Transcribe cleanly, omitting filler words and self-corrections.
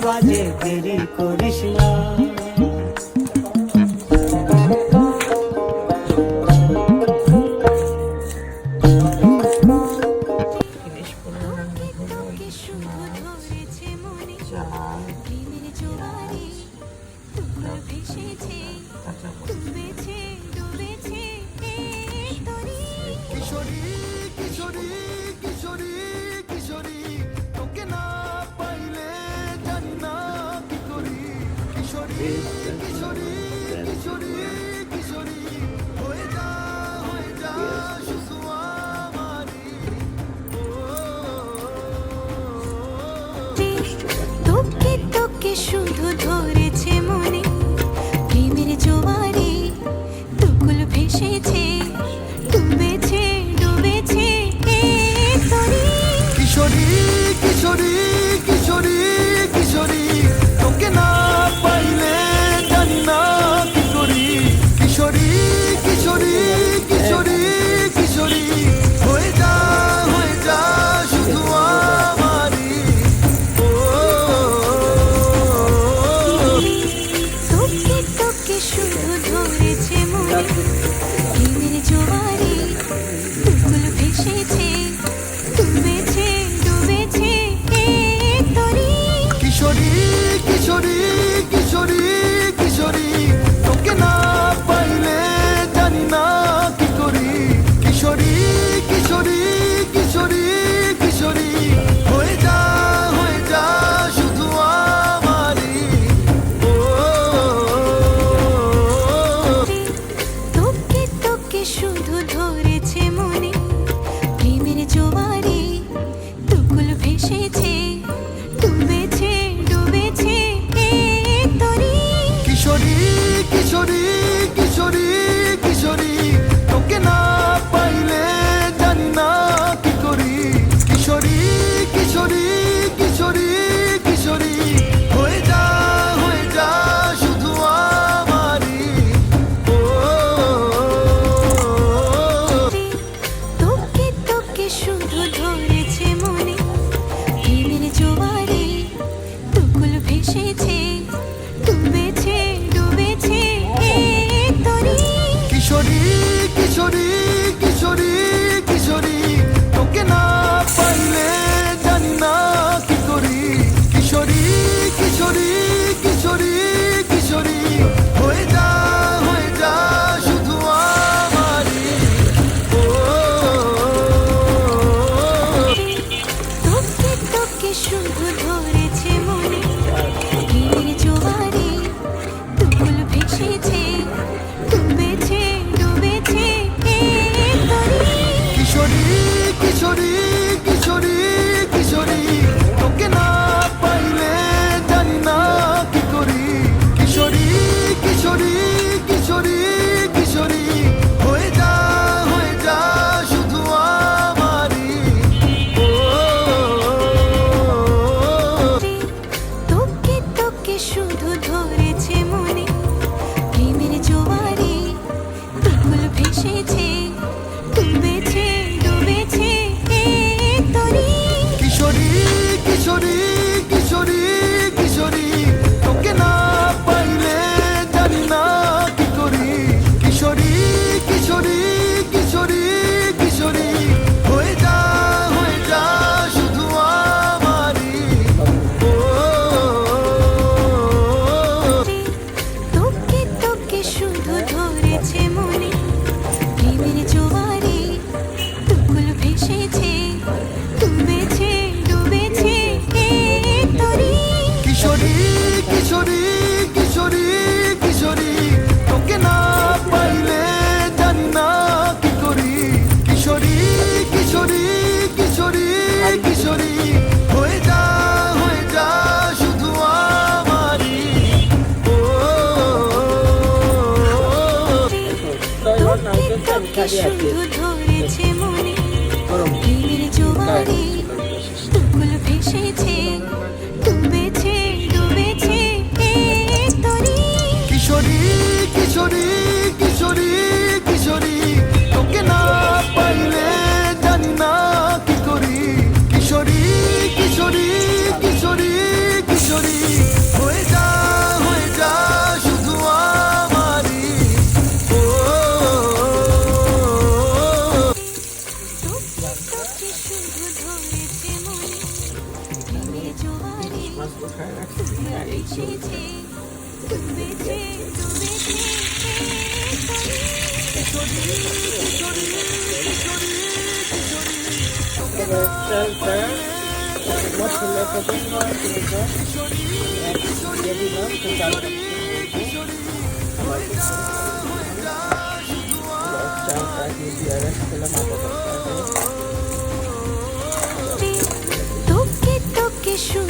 বাজে দেরি করিস না। কিশোরী কিশোরী কিশোরী কিশোরী তোকে না পাইলে জানি না কি করি। কিশোরী কিশোরী কিশোরী কিশোরী হয়ে যা শুধু আমারই। তোকে তোকে শুধু ধরেছে মনে, প্রেমের জোয়ারে দুকুল ভেসেছে, ডুবেছে ডুবেছে তরি। কিশোরী কিশোরী কিশোরী কিশোরী তোকে না পাইলে জানি না কি করি। কিশোরী কিশোরী কিশোরী কিশোরী হয়ে যা শুধু আমারই। তোকে তোকে শুধু ধরেছে মনে, প্রেমের জোয়ারে দুকুল ভেসেছে, ডুবেছে ডুবেছে তরি। কিশোরী কিশোরী কিশোরী কিশোরী তোকে না পাইলে জানি না কি করি। কিশোরী কিশোরী কিশোরী কিশোরী হয়ে যা শুধু আমারই। তোকে তোকে শুধু ধরেছে মনে, প্রেমের জোয়ারে দুকুল ভেসেছে, ডুবেছে ডুবেছে তরি। কিশোরী কিশোরী কিশোরী কিশোরী তোকে না পাইলে জানি না কি করি। কিশোরী কিশোরী কিশোরী কিশোরী হয়ে যা শুধু আমারই। তোকে তোকে শুধু ধরেছে মনে, প্রেমের জোয়ারে দুকুল ভেসেছে, ডুবেছে ডুবেছে তরি। কিশোরী কিশোরী কিশোরী কিশোরী তোকে না পাইলে জানি না কি করি। কিশোরী কিশোরী কিশোরী কিশোরী হয়ে যা শুধু আমারই। তোকে তোকে শুধু ধরেছে মনে, প্রেমের জোয়ারে দুকুল ভেসেছে, ডুবেছে ডুবেছে তরি। কিশোরী কিশোরী কিশোরী কিশোরী তোকে না পাইলে জানি না কি করি। কিশোরী কিশোরী কিশোরী কিশোরী হয়ে যা শুধু আমারই। তোকে তোকে শুধু ধরেছে মনে, প্রেমের জোয়ারে দুকুল ভেসেছে, ডুবেছে ডুবেছে তরি। কিশোরী কিশোরী কিশোরী কিশোরী তোকে না পাইলে জানি না কি করি। কিশোরী কিশোরী কিশোরী কিশোরী হয়ে যা শুধু আমারই। তোকে তোকে শুধু ধরেছে মনে, প্রেমের জোয়ারে দুকুল ভেসেছে, ডুবেছে ডুবেছে তরি। কিশোরী কিশোরী কিশোরী কিশোরী তোকে না পাইলে জানি না কি করি। কিশোরী কিশোরী কিশোরী কিশোরী হয়ে যা শুধু আমারই। তোকে তোকে শুধু ধরেছে মনে, প্রেমের জোয়ারে দুকুল ভেসেছে, ডুবেছে ডুবেছে তরি। কিশোরী কিশোরী কিশোরী কিশোরী তোকে না পাইলে জানি না কি করি। কিশোরী কিশোরী কিশোরী কিশোরী মাছ উঠায় রাখছি আর এই তো এসেছে ডুবেছে এবার চালটা মশলা পছন্দ দিয়ে দিলাম তো চালটা চালটা দিয়ে রাখছিলাম আপাতত তোকে তোকে শুধু